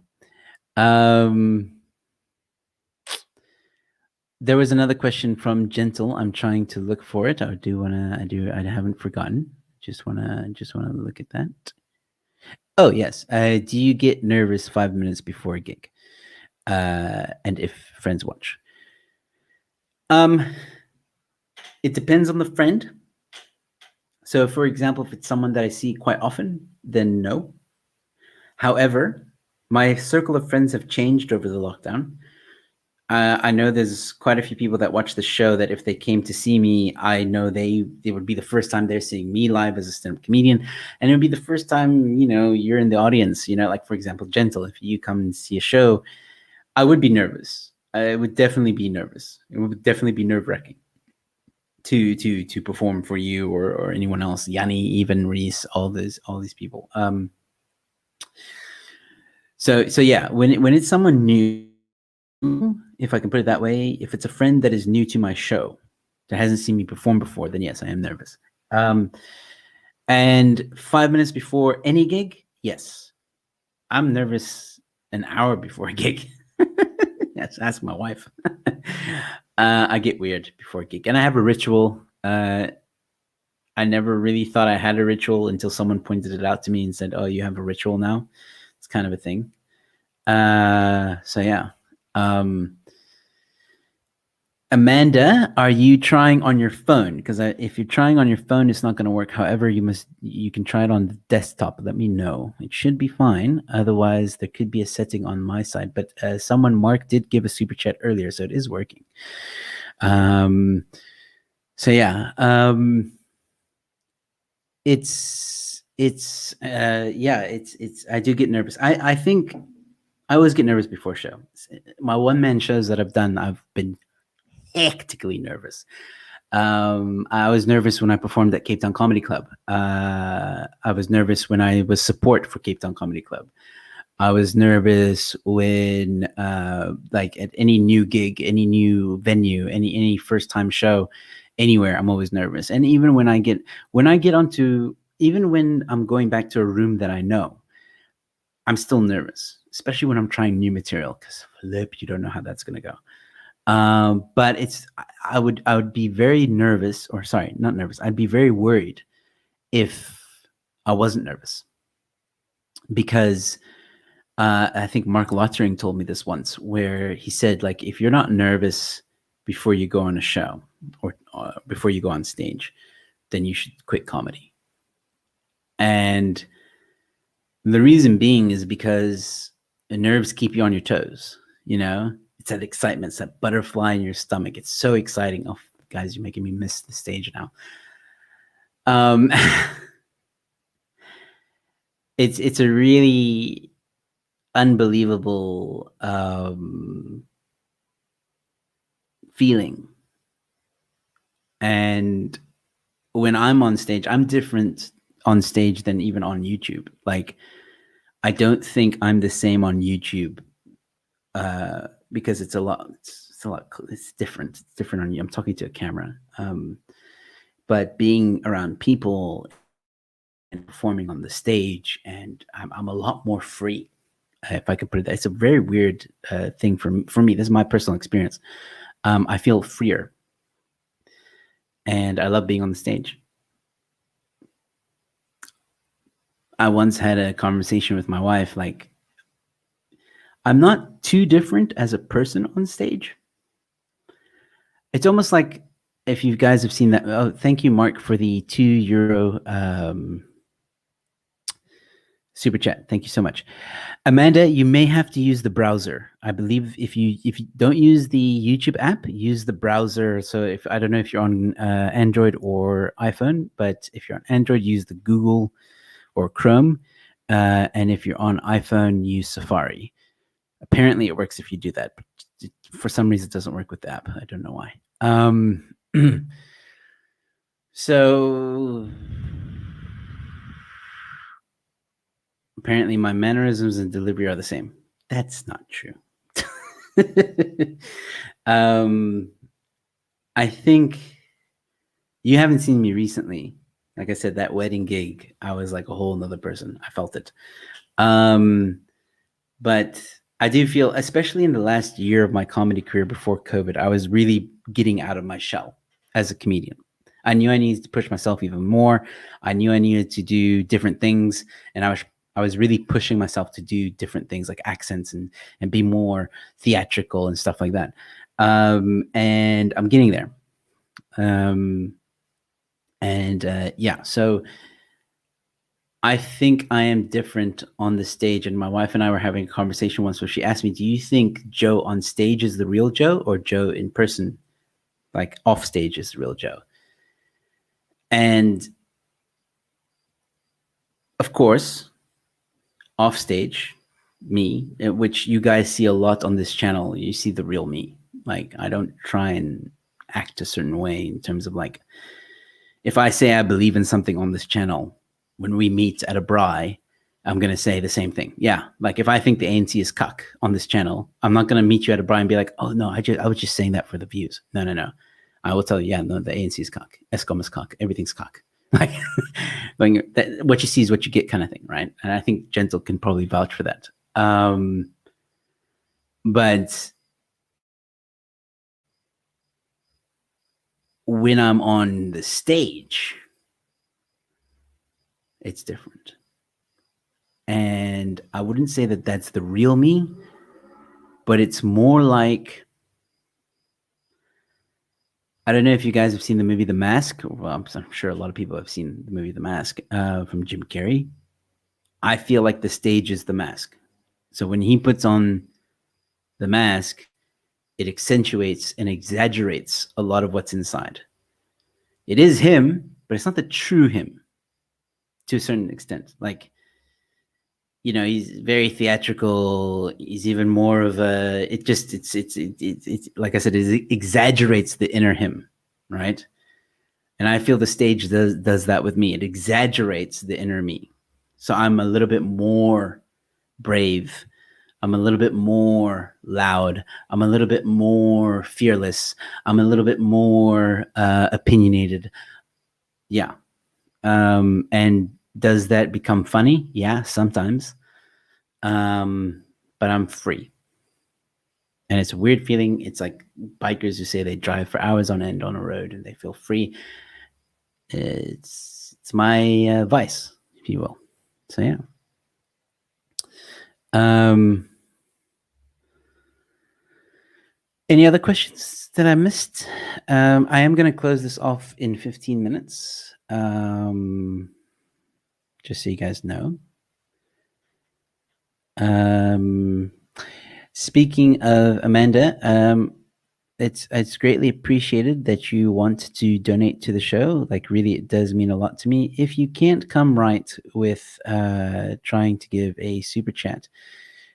There was another question from Gentle. I'm trying to look for it. I haven't forgotten. Just wanna look at that. Oh yes. Do you get nervous 5 minutes before a gig? And if friends watch? It depends on the friend. So, for example, if it's someone that I see quite often, then no. However, my circle of friends have changed over the lockdown. I know there's quite a few people that watch the show that if they came to see me, I know they would be the first time they're seeing me live as a stand-up comedian, and it would be the first time you're in the audience. Like, for example, Gentle. If you come and see a show, I would be nervous. I would definitely be nervous. It would definitely be nerve-wracking to perform for you or anyone else. Yanni, even Reese, all these people. So yeah, when it's someone new, if I can put it that way, if it's a friend that is new to my show, that hasn't seen me perform before, then yes, I am nervous. And 5 minutes before any gig, yes, I'm nervous an hour before a gig. Yes, ask my wife. I get weird before a gig, and I have a ritual. I never really thought I had a ritual until someone pointed it out to me and said, "Oh, you have a ritual now." It's kind of a thing. So yeah. Amanda, are you trying on your phone? Because if you're trying on your phone, it's not going to work. However, you can try it on the desktop. Let me know. It should be fine. Otherwise, there could be a setting on my side. But Mark did give a super chat earlier, so it is working. So yeah. It's I do get nervous. I think I always get nervous before show. My one-man shows that I've done, I've been hectically nervous. I was nervous when I performed at Cape Town Comedy Club. I was nervous when I was support for Cape Town Comedy Club. I was nervous when like at any new gig, any new venue, any first time show. anywhere, I'm always nervous. And even when I get onto, even when I'm going back to a room that I know, I'm still nervous, especially when I'm trying new material, because flip, you don't know how that's going to go. But I would be very nervous, or sorry, not nervous. I'd be very worried if I wasn't nervous, because I think Mark Lottering told me this once, where he said, like, if you're not nervous before you go on a show, or before you go on stage, then you should quit comedy. And the reason being is because the nerves keep you on your toes. It's that excitement, it's that butterfly in your stomach. It's so exciting. Oh, guys, you're making me miss the stage now. It's a really unbelievable feeling. And when I'm on stage, I'm different on stage than even on YouTube. Like, I don't think I'm the same on YouTube, because it's different. It's different on you. I'm talking to a camera. But being around people and performing on the stage, and I'm a lot more free, if I could put it that. It's a very weird thing for me. This is my personal experience. I feel freer, and I love being on the stage. I once had a conversation with my wife, like, I'm not too different as a person on stage. It's almost like, if you guys have seen that. Oh, thank you, Mark, for the €2 super chat. Thank you so much. Amanda, you may have to use the browser. I believe if you don't use the YouTube app, use the browser. So I don't know if you're on Android or iPhone, but if you're on Android, use the Google or Chrome. And if you're on iPhone, use Safari. Apparently it works if you do that, but for some reason it doesn't work with the app. I don't know why. So apparently my mannerisms and delivery are the same. That's not true. I think you haven't seen me recently. Like I said, that wedding gig, I was like a whole nother person. I felt it. But I do feel, especially in the last year of my comedy career before COVID, I was really getting out of my shell as a comedian. I knew I needed to push myself even more. I knew I needed to do different things, and I was really pushing myself to do different things, like accents and be more theatrical and stuff like that. And I'm getting there. Yeah, so I think I am different on the stage. And my wife and I were having a conversation once where she asked me, do you think Joe on stage is the real Joe, or Joe in person, like off stage, is the real Joe? And of course, off stage, me, which you guys see a lot on this channel, you see the real me. Like, I don't try and act a certain way in terms of, like, if I say I believe in something on this channel, when we meet at a braai, I'm going to say the same thing. Yeah. Like, if I think the ANC is cuck on this channel, I'm not going to meet you at a braai and be like, oh no, I was just saying that for the views. No. I will tell you, yeah, no, the ANC is cuck. Eskom is cuck. Everything's cuck. Like, what you see is what you get, kind of thing, right? And I think Gentle can probably vouch for that. But when I'm on the stage, it's different. And I wouldn't say that that's the real me, but it's more like, I don't know if you guys have seen the movie The Mask. Well, I'm sure a lot of people have seen the movie The Mask from Jim Carrey. I feel like the stage is the mask. So when he puts on the mask, it accentuates and exaggerates a lot of what's inside. It is him, but it's not the true him, to a certain extent. Like, you know, he's very theatrical. He's even more of a, it's like I said, it exaggerates the inner him, right? And I feel the stage does that with me. It exaggerates the inner me. So I'm a little bit more brave. I'm a little bit more loud. I'm a little bit more fearless. I'm a little bit more opinionated. Yeah. And does that become funny? Yeah, sometimes. But I'm free. And it's a weird feeling. It's like bikers who say they drive for hours on end on a road and they feel free. It's my vice, if you will. So yeah. Um, any other questions that I missed? I am going to close this off in 15 minutes. Just so you guys know. Speaking of Amanda, it's greatly appreciated that you want to donate to the show. Like, really, it does mean a lot to me. If you can't come right with trying to give a super chat,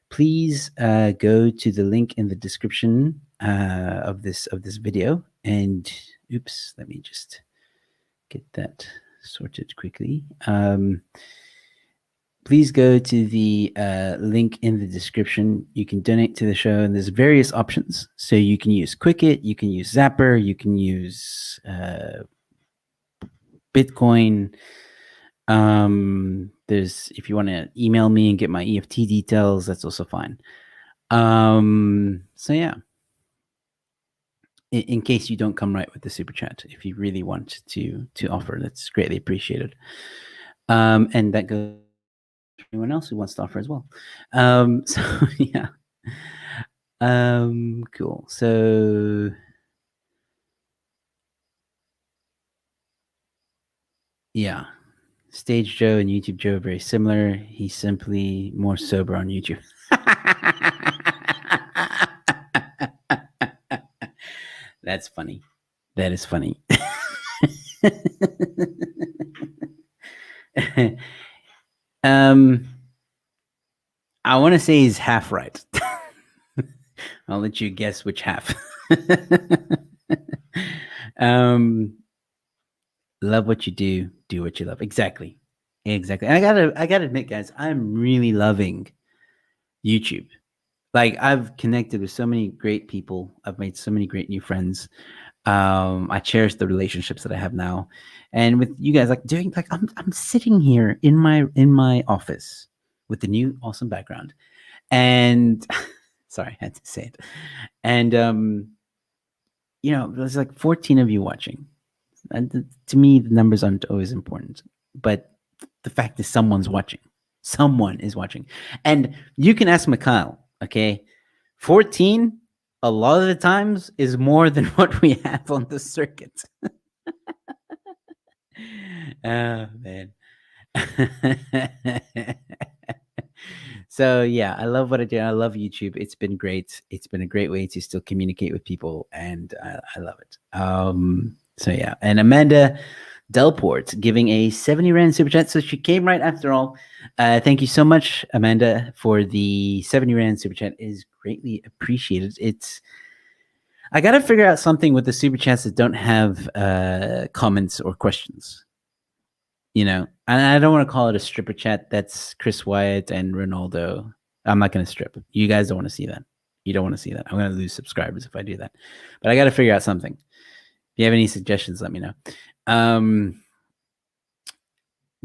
please go to the link in the description of this video. And oops, let me just get that sorted quickly. Please go to the link in the description. You can donate to the show, and there's various options. So you can use Quicket, you can use Zapper, you can use Bitcoin. There's, if you want to email me and get my EFT details, that's also fine. So yeah, in case you don't come right with the super chat, if you really want to offer, that's greatly appreciated. And that goes for anyone else who wants to offer as well. So yeah. Cool. So yeah, Stage Joe and YouTube Joe are very similar. He's simply more sober on YouTube. That's funny. That is funny. I want to say he's half right. I'll let you guess which half. Love what you do what you love. Exactly. And I gotta admit, guys, I'm really loving YouTube. Like, I've connected with so many great people. I've made so many great new friends. I cherish the relationships that I have now. And with you guys, like, doing, like, I'm sitting here in my office with the new awesome background. And sorry, I had to say it. And there's like 14 of you watching. And to me, the numbers aren't always important, but the fact is someone's watching. Someone is watching. And you can ask Mikhail, okay? 14, a lot of the times, is more than what we have on the circuit. Oh, man. So yeah, I love what I do. I love YouTube. It's been great. It's been a great way to still communicate with people, and I love it. So yeah, and Amanda Delport giving a 70 Rand super chat. So she came right after all. Thank you so much, Amanda, for the 70 Rand super chat. It is greatly appreciated. I got to figure out something with the super chats that don't have comments or questions. And I don't want to call it a stripper chat. That's Chris Wyatt and Ronaldo. I'm not going to strip. You guys don't want to see that. You don't want to see that. I'm going to lose subscribers if I do that. But I got to figure out something. If you have any suggestions, let me know.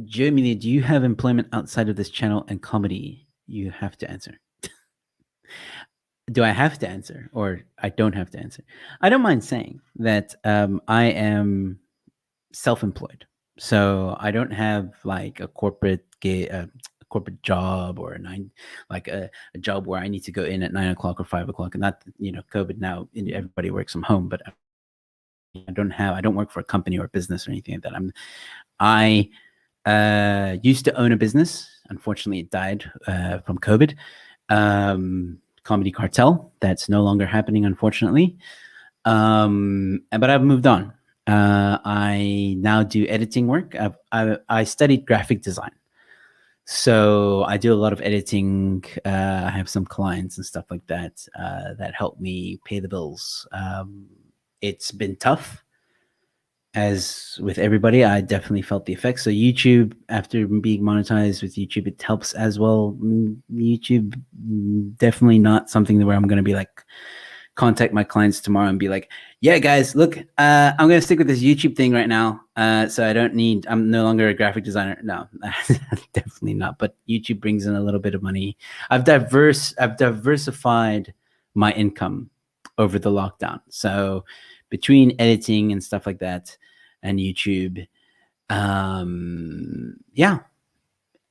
Joe Emilia, do you have employment outside of this channel and comedy? You have to answer. Do I have to answer, or I don't have to answer? I don't mind saying that I am self-employed. So I don't have like a corporate job or a job where I need to go in at 9 o'clock or 5 o'clock. And not, COVID now, everybody works from home, but I don't work for a company or a business or anything like that. I used to own a business. Unfortunately, it died from COVID. Comedy Cartel. That's no longer happening, unfortunately. But I've moved on. I now do editing work. I studied graphic design, so I do a lot of editing. I have some clients and stuff like that that help me pay the bills. It's been tough, as with everybody. I definitely felt the effects. So YouTube, after being monetized with YouTube, it helps as well. YouTube definitely not something where I'm going to be like contact my clients tomorrow and be like, yeah, guys, look, I'm going to stick with this YouTube thing right now. So I'm no longer a graphic designer. No, definitely not. But YouTube brings in a little bit of money. I've diversified my income over the lockdown. So between editing and stuff like that and YouTube, yeah,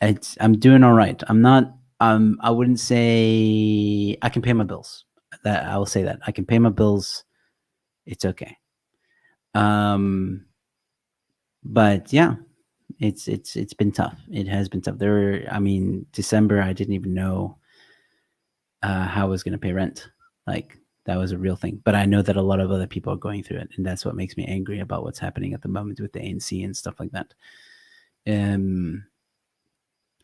I'm doing all right. I'm not, I wouldn't say I can pay my bills. That I will say that I can pay my bills. It's okay. But yeah, it's been tough. It has been tough. December, I didn't even know how I was going to pay rent. Like that was a real thing. But I know that a lot of other people are going through it, and that's what makes me angry about what's happening at the moment with the ANC and stuff like that.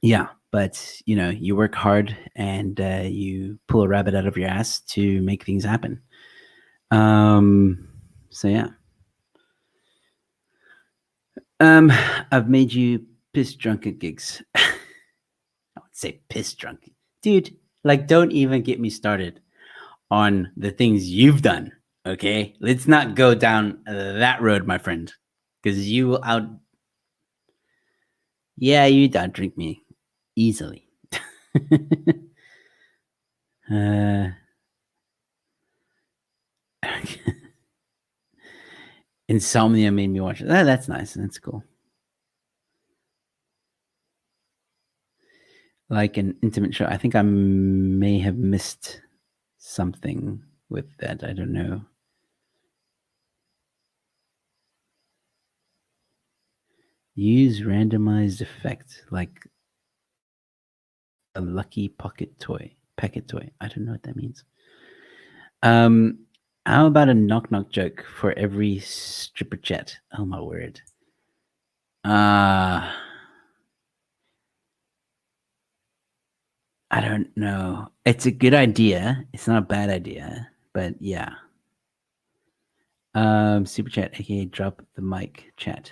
Yeah, but you work hard and you pull a rabbit out of your ass to make things happen. So yeah. I've made you piss drunk at gigs. I would say piss drunk. Dude, like don't even get me started on the things you've done. Okay? Let's not go down that road, my friend. Because you will Yeah, you'd outdrink me easily. Insomnia made me watch it. That's nice. That's cool. Like an intimate show. I think I may have missed something with that. I don't know. Use randomized effect like a lucky pocket toy. Packet toy. I don't know what that means. How about a knock knock joke for every stripper chat? Oh my word. I don't know. It's a good idea. It's not a bad idea, but yeah. Super chat, aka drop the mic chat.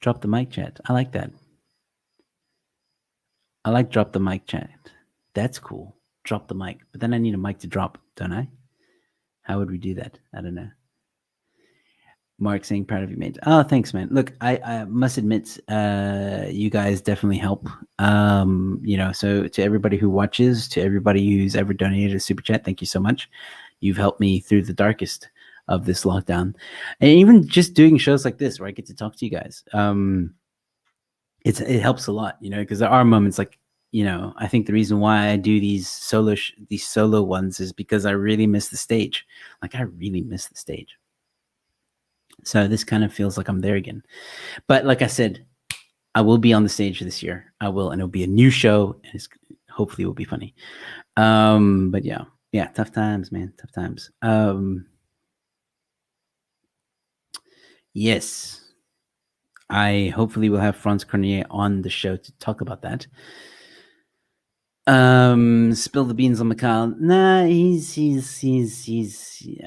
Drop the mic chat. I like that. I like drop the mic chat. That's cool. Drop the mic. But then I need a mic to drop, don't I? How would we do that? I don't know. Mark saying proud of you, mate. Oh, thanks, man. Look, I must admit, you guys definitely help. So to everybody who watches, to everybody who's ever donated a super chat, thank you so much. You've helped me through the darkest of this lockdown. And even just doing shows like this where I get to talk to you guys. It helps a lot, because there are moments like, I think the reason why I do these solo ones is because I really miss the stage. Like I really miss the stage. So this kind of feels like I'm there again. But like I said, I will be on the stage this year. I will, and it'll be a new show, and hopefully it will be funny. But yeah, tough times, man, tough times. Yes, I hopefully will have Franz Cornier on the show to talk about that. Spill the beans on Mikhail. Nah, he's.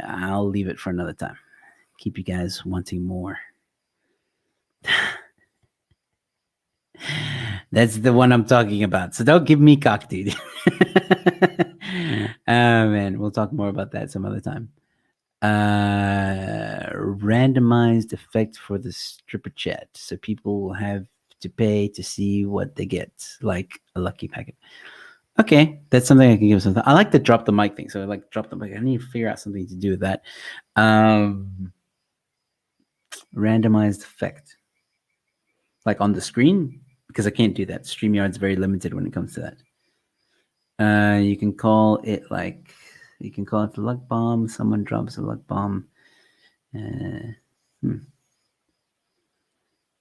I'll leave it for another time. Keep you guys wanting more. That's the one I'm talking about. So don't give me cock, dude. Man, we'll talk more about that some other time. Randomized effect for the stripper chat. So people will have to pay to see what they get, like a lucky packet. Okay, that's something I can give something. I like the drop the mic thing. So like drop the mic. I need to figure out something to do with that. Randomized effect. Like on the screen, because I can't do that. StreamYard's very limited when it comes to that. You can call it the luck bomb. Someone drops a luck bomb.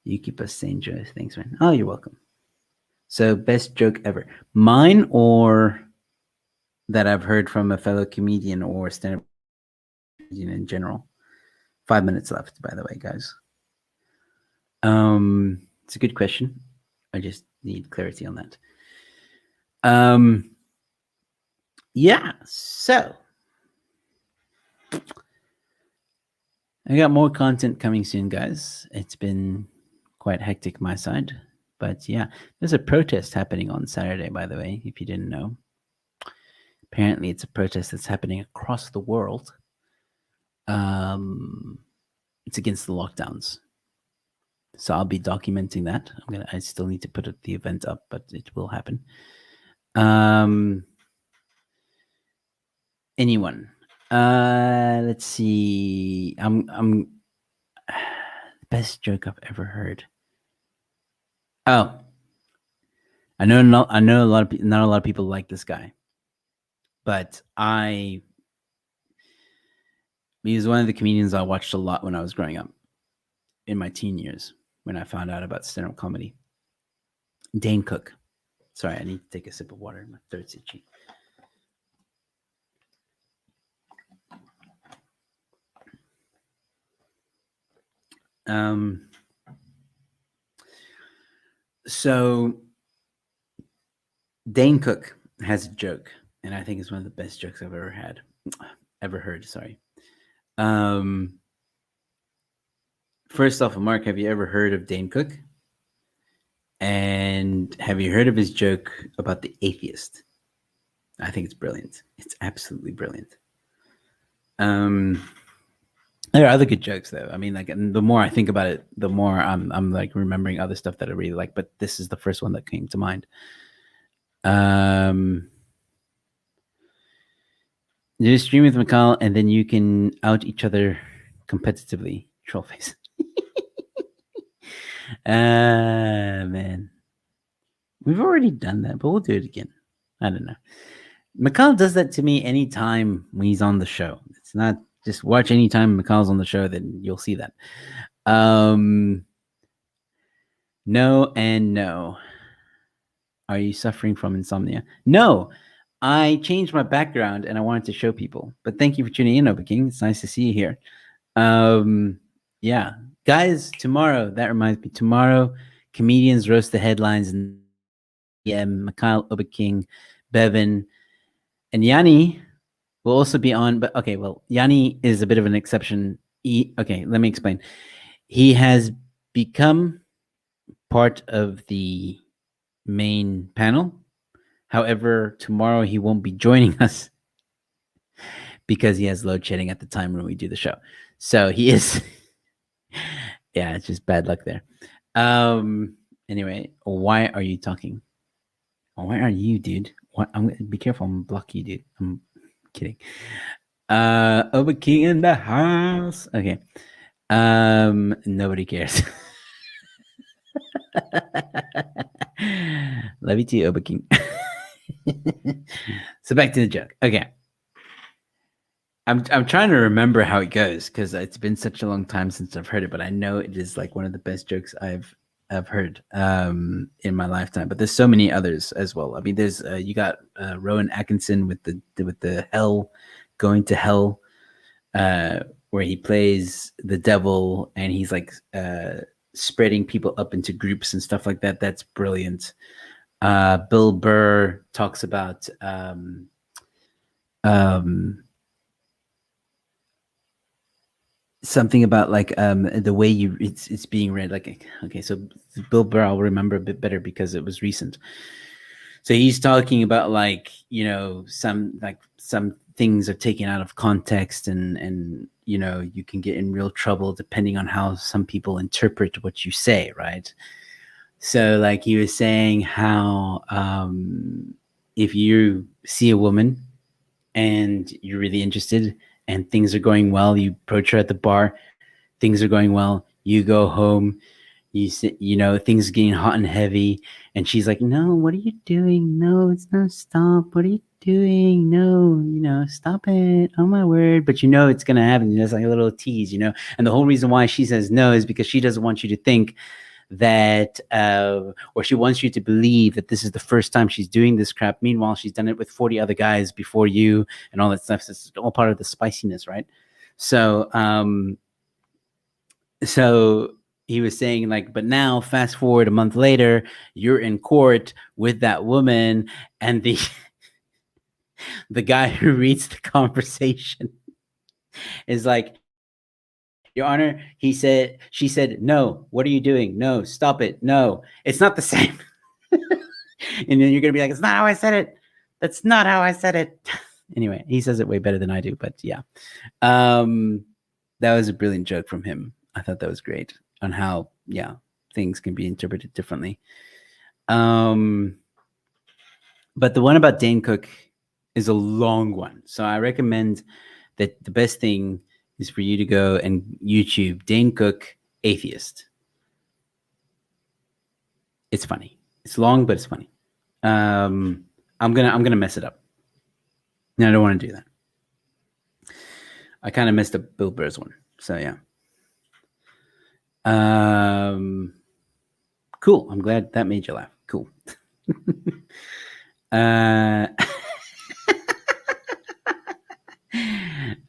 You keep us sane, Joe. Thanks, man. Oh, you're welcome. So, best joke ever. Mine or that I've heard from a fellow comedian or stand-up comedian in general? 5 minutes left, by the way, guys. It's a good question. I just need clarity on that. Yeah, so I got more content coming soon, guys. It's been quite hectic my side. But yeah, there's a protest happening on Saturday, by the way, if you didn't know. Apparently, it's a protest that's happening across the world. Um, it's against the lockdowns. So I'll be documenting that. I still need to put the event up, but it will happen. Um, anyone? Let's see. I'm best joke I've ever heard. Oh, I know. I know a lot of not a lot of people like this guy, but he's one of the comedians I watched a lot when I was growing up, in my teen years, when I found out about stand-up comedy. Dane Cook. Sorry, I need to take a sip of water. My throat's itchy. So Dane Cook has a joke, and I think it's one of the best jokes I've ever heard. Sorry. First off, Mark, have you ever heard of Dane Cook? And have you heard of his joke about the atheist? I think it's brilliant. It's absolutely brilliant. There are other good jokes though. I mean, like, and the more I think about it, the more I'm like remembering other stuff that I really like. But this is the first one that came to mind. You stream with McCall, and then you can out each other competitively. Troll face. Man, we've already done that, but we'll do it again. I don't know. McCall does that to me anytime when he's on the show. It's not just watch anytime McCall's on the show, then you'll see that. No and no. Are you suffering from insomnia? No. I changed my background and I wanted to show people. But thank you for tuning in, Oba King. It's nice to see you here. Yeah. Guys, tomorrow, that reminds me, tomorrow, comedians roast the headlines and Mikhail, Oba King, Bevan, and Yanni will also be on. But okay, well, Yanni is a bit of an exception. Okay, let me explain. He has become part of the main panel. However, tomorrow he won't be joining us because he has load shedding at the time when we do the show. So he is. Yeah, it's just bad luck there. Anyway, why are you talking? Why are you, dude? What? I'm gonna be careful. I'm gonna block you, dude. I'm kidding. Oba King in the house. Okay. Nobody cares. Love you too, Oba King. So back to the joke. Okay. I'm trying to remember how it goes because it's been such a long time since I've heard it, but I know it is like one of the best jokes I've heard in my lifetime. But there's so many others as well. I mean, there's you got Rowan Atkinson with the hell going to hell, where he plays the devil and he's like spreading people up into groups and stuff like that. That's brilliant. Bill Burr talks about something about like the way it's being read. Like, okay, so Bill Burr I'll remember a bit better because it was recent. So he's talking about like, you know, some things are taken out of context and you know, you can get in real trouble depending on how some people interpret what you say, right? So like he was saying how if you see a woman and you're really interested and things are going well, you approach her at the bar, things are going well, you go home, you sit, you know, things are getting hot and heavy, and she's like, no, what are you doing? No, it's not, stop, what are you doing? No, you know, stop it, oh my word. But you know it's gonna happen. It's like a little tease, you know. And the whole reason why she says no is because she doesn't want you to think that or she wants you to believe that this is the first time she's doing this crap. Meanwhile, she's done it with 40 other guys before you and all that stuff. So it's all part of the spiciness, right? So so he was saying like, but now fast forward a month later, you're in court with that woman, and the guy who reads the conversation is like, Your Honor, she said, no, what are you doing? No, stop it. No, it's not the same. And then you're going to be like, it's not how I said it. That's not how I said it. Anyway, he says it way better than I do, but yeah. That was a brilliant joke from him. I thought that was great on how, yeah, things can be interpreted differently. But the one about Dane Cook is a long one. So I recommend that the best thing is for you to go and YouTube Dane Cook atheist. It's funny. It's long, but it's funny. I'm gonna mess it up. No, I don't want to do that. I kind of messed up Bill Burr's one. So yeah. Cool. I'm glad that made you laugh. Cool.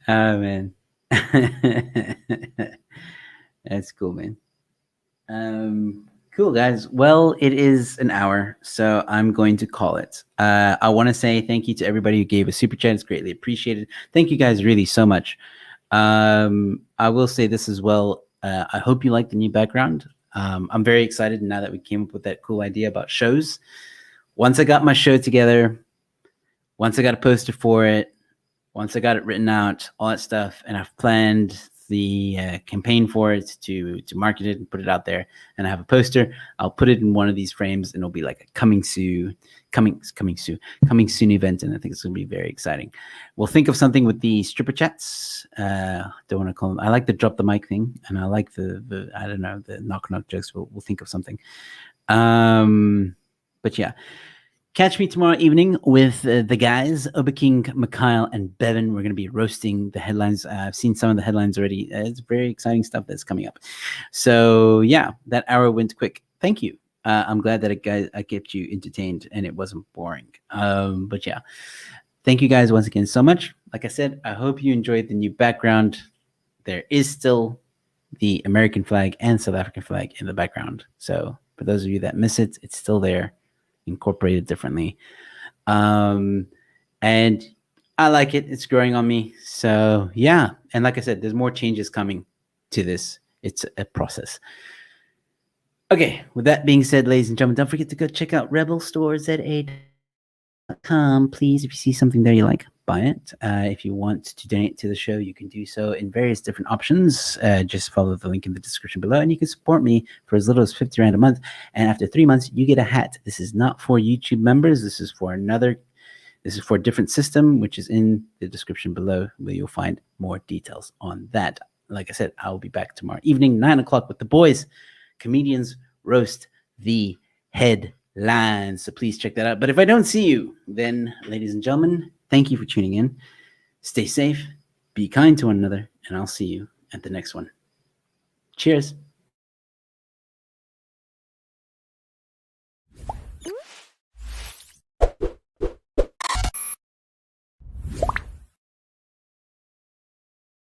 Oh man. That's cool, man. Cool, guys. Well, it is an hour, so I'm going to call it. I want to say thank you to everybody who gave a super chat. It's greatly appreciated. Thank you guys really so much. I will say this as well. I hope you like the new background. I'm very excited now that we came up with that cool idea about shows. Once I got my show together, once I got a poster for it, once I got it written out, all that stuff, and I've planned the campaign for it to market it and put it out there, and I have a poster, I'll put it in one of these frames, and it'll be like a coming soon event, and I think it's going to be very exciting. We'll think of something with the stripper chats. Don't want to call them. I like the drop the mic thing, and I like the I don't know, the knock jokes. We'll think of something. But yeah. Catch me tomorrow evening with the guys, Oberking, Mikhail, and Bevan. We're going to be roasting the headlines. I've seen some of the headlines already. It's very exciting stuff that's coming up. So, yeah, that hour went quick. Thank you. I'm glad that I kept you entertained and it wasn't boring. But, yeah, thank you guys once again so much. Like I said, I hope you enjoyed the new background. There is still the American flag and South African flag in the background. So, for those of you that miss it, it's still there, incorporated differently. And I like it. It's growing on me. So yeah. And like I said, there's more changes coming to this. It's a process. Okay. With that being said, ladies and gentlemen, don't forget to go check out rebelstoreza.com. Please, if you see something there you like, buy it. If you want to donate to the show, you can do so in various different options. Just follow the link in the description below, and you can support me for as little as 50 Rand a month. And after 3 months, you get a hat. This is not for YouTube members. This is for a different system, which is in the description below, where you'll find more details on that. Like I said, I will be back tomorrow evening, 9 o'clock with the boys. Comedians roast the headlines. So please check that out. But if I don't see you, then, ladies and gentlemen, thank you for tuning in. Stay safe, be kind to one another, and I'll see you at the next one. Cheers.